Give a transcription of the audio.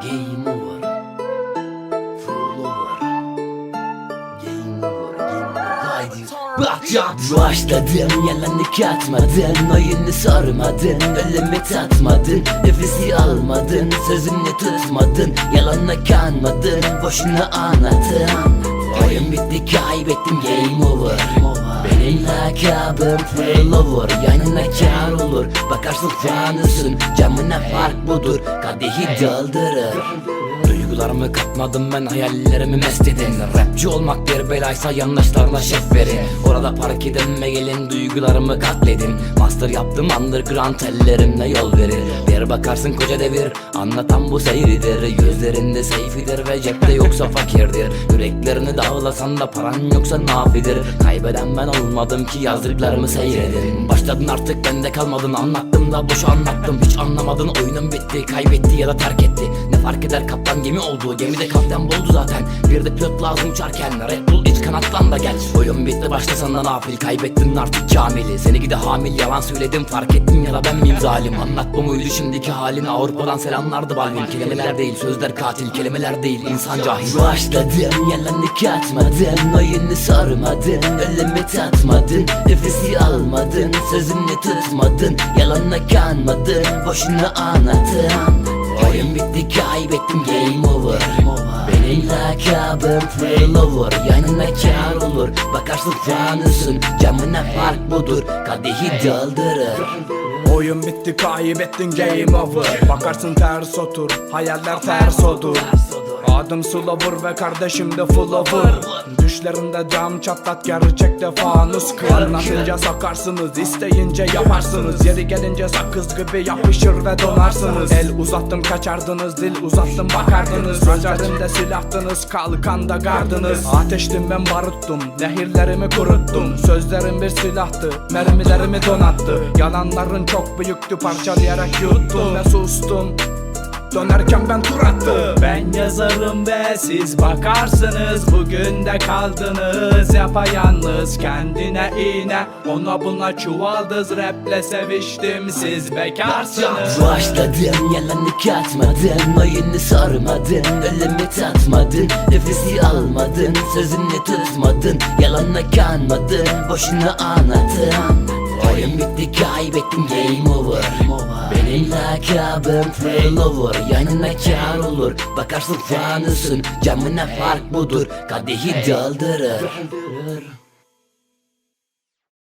Game over. Full over. Game over. Game over. Haydi. Başladım, yalanı katmadın, oyunu sormadın, ölümü tatmadın, nefesi almadın, sözünü tutmadın, yalanla kanmadın, boşuna anlattın. Oyun bitti, kaybettim, game over. Benim lakabım full over, yanına kar olur, bakarsın fanısın, camına fark budur, kadehi doldurur. Duygularımı katmadım ben, hayallerimi mest edin. Rapçi olmak bir belaysa yandaşlarına şef verin. Orada park edin ve gelin duygularımı katledin. Master yaptım underground, ellerimle yol verir. Bir bakarsın koca devir, anlatan bu seyridir. Gözlerinde seyfidir ve cepte yoksa fakirdir. Yüreklerini dağlasan da paran yoksa nafidir. Kaybeden ben olmadım ki yazdıklarımı seyredin. Başladın artık bende kalmadın, anlattım da boş anlattım. Hiç anlamadın, oyunun bitti, kaybetti ya da terk etti. Ne fark eder, kaptan gemi oldu, gemide kaptan boldu zaten. Bir de pilot lazım uçarken, Red Bull iç kanatlan da gel. Oyun bitti, başlasan da nafil, kaybettin artık kamili. Seni gide hamil, yalan söyledim, fark ettin ya da ben miyim zalim? Anlat bu muydu şimdiki halini, Avrupa'dan selamlardı balvin. Kelimeler değil sözler katil, kelimeler değil insan cahil. Başladım, yalanı katmadın, oyunu sormadın, ölümü tatmadın, nefesi almadın, sözünü tutmadın, yalanla kanmadın, boşuna anlattın. Oyun bitti, kaybettim, game over. Benim lakabım full over, yanına kar olur, bakarsın fanısın, camına fark budur, kadehi doldurur. Oyun bitti, kaybettin, game over. Bakarsın ters otur, hayaller ters odur. Adım Slover ve kardeşim de full over. Düşlerinde cam çatlat, gerçekte fanus kır. Anlatınca sakarsınız, isteyince yaparsınız. Yeri gelince sakız gibi yapışır ve donarsınız. El uzattım kaçardınız, dil uzattım bakardınız. Gözlerimde silahtınız, kalkanda gardınız. Ateştim ben baruttum, nehirlerimi kuruttum. Sözlerim bir silahtı, mermilerimi donattı. Yalanların çok büyüktü, parçalayarak yuttum ve sustum. Dönerken ben tur attım. Ben yazarım ve siz bakarsınız. Bugün de kaldınız yapayalnız. Kendine iğne, ona buna çuvaldız. Raple seviştim, siz bekarsınız. Başladım, yalanı katmadın, oyunu sormadın, ölümü tatmadın, nefesi almadın, sözünü tutmadın, yalanla kanmadın, boşuna anlattın. Oyun bitti, kaybettim, game over. Benim lakabım full over, yanına kar olur, bakarsın fanısın, camına fark budur, kadehi doldurur.